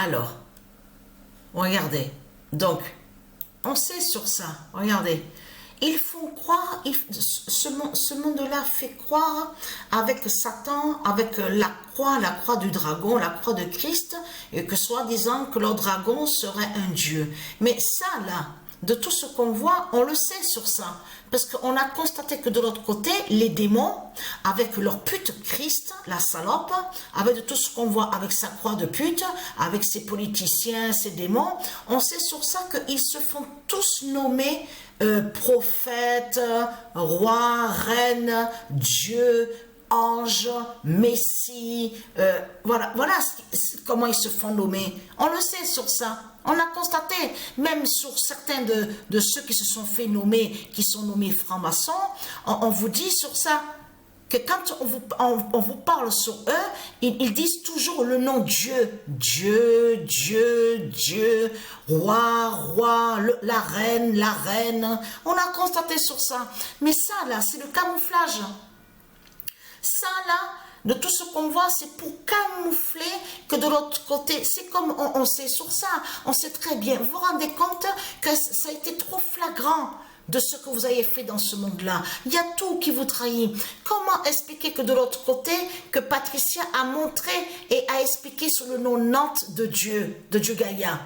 Alors, regardez. Donc, on sait sur ça. Regardez. Ils font croire, ce monde-là fait croire avec Satan, avec la croix du dragon, la croix de Christ, et que soi-disant que leur dragon serait un dieu. Mais ça, là, de tout ce qu'on voit, on le sait sur ça. Parce qu'on a constaté que de l'autre côté, les démons, avec leur pute Christ, la salope, avec de tout ce qu'on voit avec sa croix de pute, avec ses politiciens, ses démons, on sait sur ça qu'ils se font tous nommer prophètes, rois, reines, dieux, ange, messie, voilà comment ils se font nommer. On le sait sur ça. On a constaté, même sur certains de ceux qui se sont fait nommer, qui sont nommés francs-maçons, on vous dit sur ça, que quand on vous parle sur eux, ils disent toujours le nom Dieu. Dieu, Dieu, Dieu, roi, la reine. On a constaté sur ça. Mais ça, là, c'est le camouflage. Ça, là, de tout ce qu'on voit, c'est pour camoufler que de l'autre côté, c'est comme on sait sur ça, on sait très bien. Vous vous rendez compte que ça a été trop flagrant de ce que vous avez fait dans ce monde-là. Il y a tout qui vous trahit. Comment expliquer que de l'autre côté, que Patricia a montré et a expliqué sur le nom Nantes de Dieu Gaïa.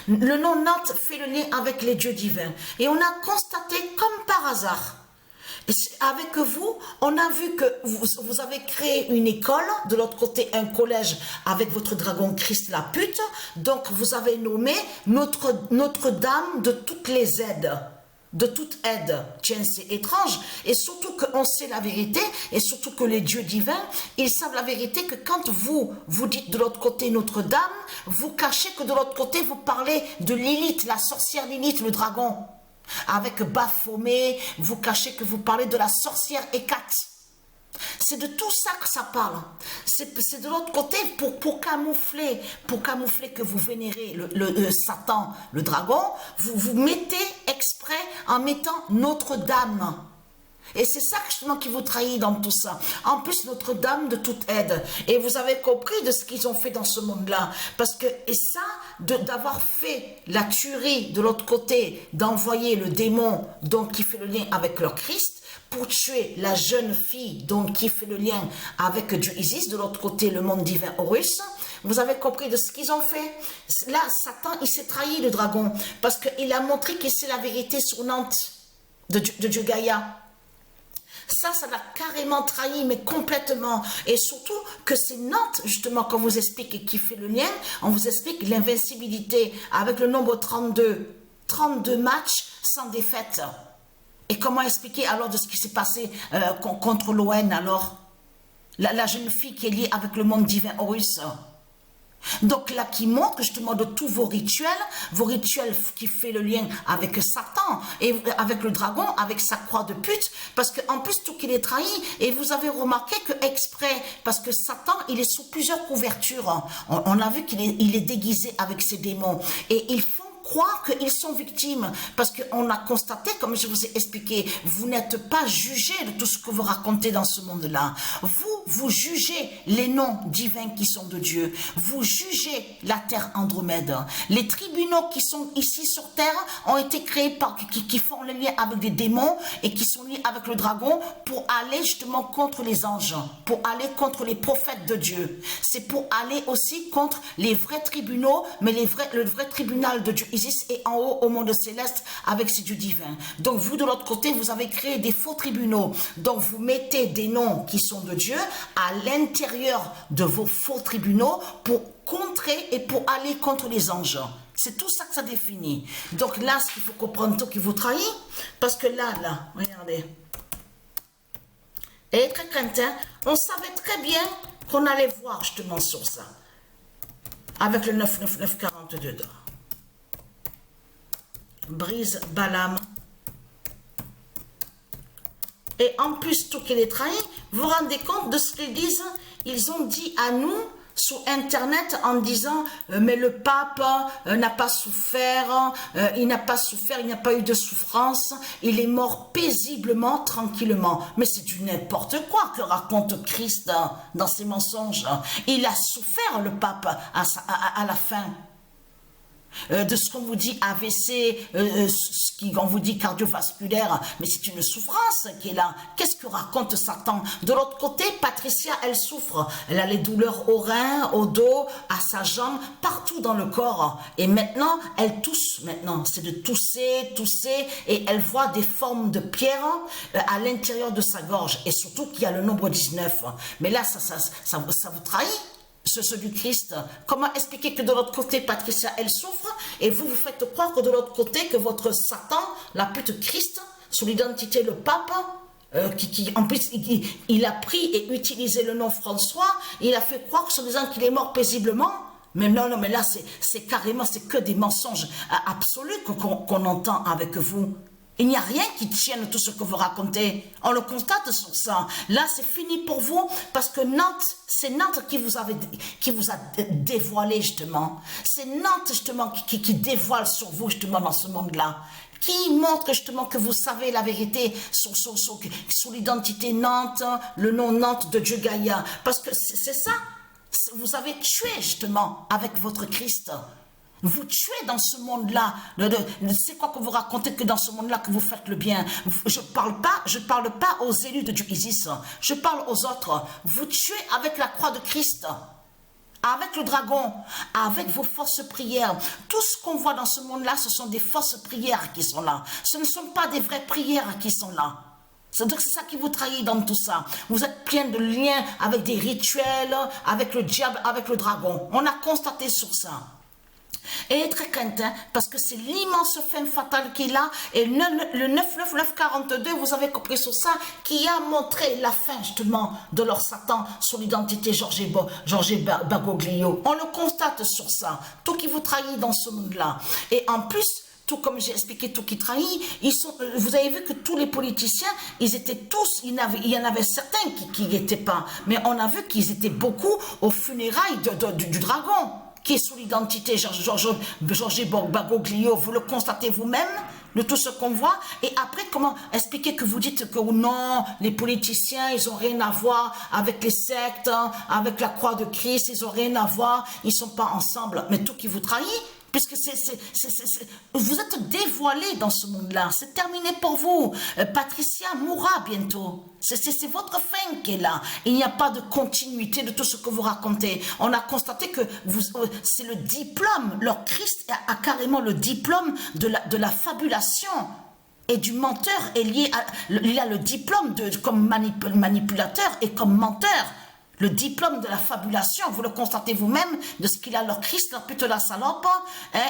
Le nom Nantes fait le lien avec les dieux divins. Et on a constaté comme par hasard, avec vous, on a vu que vous avez créé une école, de l'autre côté un collège avec votre dragon Christ la pute, donc vous avez nommé Notre-Dame de toutes les aides, de toute aide. Tiens, c'est étrange, et surtout qu'on sait la vérité, et surtout que les dieux divins, ils savent la vérité que quand vous dites de l'autre côté Notre-Dame, vous cachez que de l'autre côté vous parlez de Lilith, la sorcière Lilith, le dragon. Avec Baphomet, vous cachez que vous parlez de la sorcière Hécate. C'est de tout ça que ça parle. C'est de l'autre côté pour camoufler que vous vénérez le Satan, le dragon. Vous mettez exprès en mettant Notre-Dame. Et c'est ça justement qui vous trahit dans tout ça. En plus, Notre-Dame de toute aide. Et vous avez compris de ce qu'ils ont fait dans ce monde-là. Parce que, et ça, d'avoir fait la tuerie de l'autre côté, d'envoyer le démon donc qui fait le lien avec leur Christ, pour tuer la jeune fille donc qui fait le lien avec Dieu Isis, de l'autre côté le monde divin Horus, vous avez compris de ce qu'ils ont fait. Là, Satan, il s'est trahi, le dragon, parce qu'il a montré que c'est la vérité sur Nantes de Dieu Gaïa. Ça l'a carrément trahi, mais complètement. Et surtout que c'est Nantes, justement, qu'on vous explique qui fait le lien. On vous explique l'invincibilité avec le nombre 32. 32 matchs sans défaite. Et comment expliquer alors de ce qui s'est passé contre l'ON alors? La jeune fille qui est liée avec le monde divin Horus. Donc là, qui montre justement de tous vos rituels qui fait le lien avec Satan et avec le dragon, avec sa croix de pute, parce qu'en plus tout qu'il est trahi, et vous avez remarqué que exprès, parce que Satan, il est sous plusieurs couvertures, on a vu qu'il est déguisé avec ses démons, et ils font croire qu'ils sont victimes, parce qu'on a constaté, comme je vous ai expliqué, vous n'êtes pas jugé de tout ce que vous racontez dans ce monde-là. Vous jugez les noms divins qui sont de Dieu. Vous jugez la terre Andromède. Les tribunaux qui sont ici sur terre ont été créés qui font le lien avec des démons et qui sont liés avec le dragon pour aller justement contre les anges, pour aller contre les prophètes de Dieu. C'est pour aller aussi contre les vrais tribunaux, mais le vrai tribunal de Dieu Isis est en haut au monde céleste avec ses dieux divins. Donc vous de l'autre côté, vous avez créé des faux tribunaux. Donc vous mettez des noms qui sont de Dieu à l'intérieur de vos faux tribunaux pour contrer et pour aller contre les anges. C'est tout ça que ça définit. Donc là, ce qu'il faut comprendre, tout qui vous trahit, parce que là, regardez. Et très craintin, on savait très bien qu'on allait voir justement sur ça. Avec le 99942 d'or. Brise Balaam. Et en plus, tout qu'il est trahi, vous vous rendez compte de ce qu'ils disent? Ils ont dit à nous sur Internet en disant mais le pape n'a pas souffert, il n'a pas souffert, il n'y a pas eu de souffrance, il est mort paisiblement, tranquillement. Mais c'est du n'importe quoi que raconte Christ dans ses mensonges. Il a souffert, le pape, à la fin. De ce qu'on vous dit AVC, ce qu'on vous dit cardiovasculaire, mais c'est une souffrance qui est là. Qu'est-ce que raconte Satan? De l'autre côté, Patricia, elle souffre. Elle a les douleurs au rein, au dos, à sa jambe, partout dans le corps. Et maintenant, elle tousse. Maintenant, c'est de tousser, tousser, et elle voit des formes de pierre à l'intérieur de sa gorge. Et surtout qu'il y a le nombre 19. Mais là, ça vous trahit. Ce du Christ. Comment expliquer que de l'autre côté, Patricia, elle souffre, et vous faites croire que de l'autre côté, que votre Satan, la pute Christ, sous l'identité le pape, en plus, il a pris et utilisé le nom François, il a fait croire, en disant qu'il est mort paisiblement. Mais non, mais là, c'est carrément, c'est que des mensonges absolus qu'on entend avec vous. Il n'y a rien qui tienne tout ce que vous racontez. On le constate sur ça. Là, c'est fini pour vous parce que Nantes, c'est Nantes qui vous a dévoilé justement. C'est Nantes justement qui dévoile sur vous justement dans ce monde-là. Qui montre justement que vous savez la vérité sur l'identité Nantes, le nom Nantes de Dieu Gaïa. Parce que c'est ça. Vous avez tué justement avec votre Christ. Vous tuez dans ce monde-là. C'est quoi que vous racontez que dans ce monde-là que vous faites le bien? Je parle pas aux élus de Dieu Isis. Je parle aux autres. Vous tuez avec la croix de Christ, avec le dragon, avec vos fausses prières. Tout ce qu'on voit dans ce monde-là, ce sont des fausses prières qui sont là. Ce ne sont pas des vraies prières qui sont là. C'est ça qui vous trahit dans tout ça. Vous êtes plein de liens avec des rituels, avec le diable, avec le dragon. On a constaté sur ça. Et très crainte, parce que c'est l'immense fin fatale qu'il a, et le 99942, vous avez compris sur ça, qui a montré la fin justement de leur Satan sur l'identité Georges Bagoglio. On le constate sur ça, tout qui vous trahit dans ce monde-là. Et en plus, tout comme j'ai expliqué, tout qui trahit, vous avez vu que tous les politiciens, ils étaient tous, il y en avait certains qui n'y étaient pas, mais on a vu qu'ils étaient beaucoup aux funérailles du dragon, qui est sous l'identité Georges Bagoglio. Vous le constatez vous-même de tout ce qu'on voit. Et après, comment expliquer que vous dites que non, les politiciens, ils n'ont rien à voir avec les sectes, avec la croix de Christ, ils n'ont rien à voir, ils ne sont pas ensemble. Mais tout qui vous trahit, puisque vous êtes dévoilé dans ce monde-là. C'est terminé pour vous. Patricia mourra bientôt. C'est votre fin qui est là. Il n'y a pas de continuité de tout ce que vous racontez. On a constaté que c'est le diplôme. Leur Christ a carrément le diplôme de la fabulation. Et du menteur est lié à... Il a le diplôme comme manipulateur et comme menteur. Le diplôme de la fabulation, vous le constatez vous-même, de ce qu'il a leur Christ, leur pute la salope,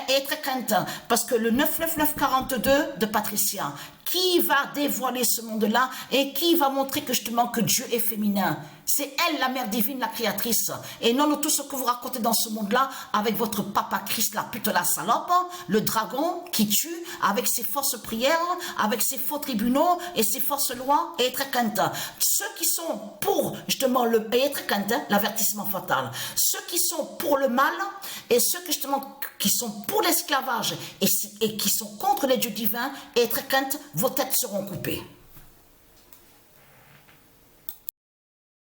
est très crainte. Parce que le 99942 de Patricia, qui va dévoiler ce monde-là et qui va montrer que justement que Dieu est féminin. C'est elle, la mère divine, la créatrice. Et non tout ce que vous racontez dans ce monde-là avec votre papa Christ, la pute, la salope, le dragon qui tue avec ses fausses prières, avec ses faux tribunaux et ses fausses lois, et très crainte. Ceux qui sont pour justement l'avertissement fatal, ceux qui sont pour le mal et ceux qui sont pour l'esclavage et qui sont contre les dieux divins, et très crainte, vos têtes seront coupées.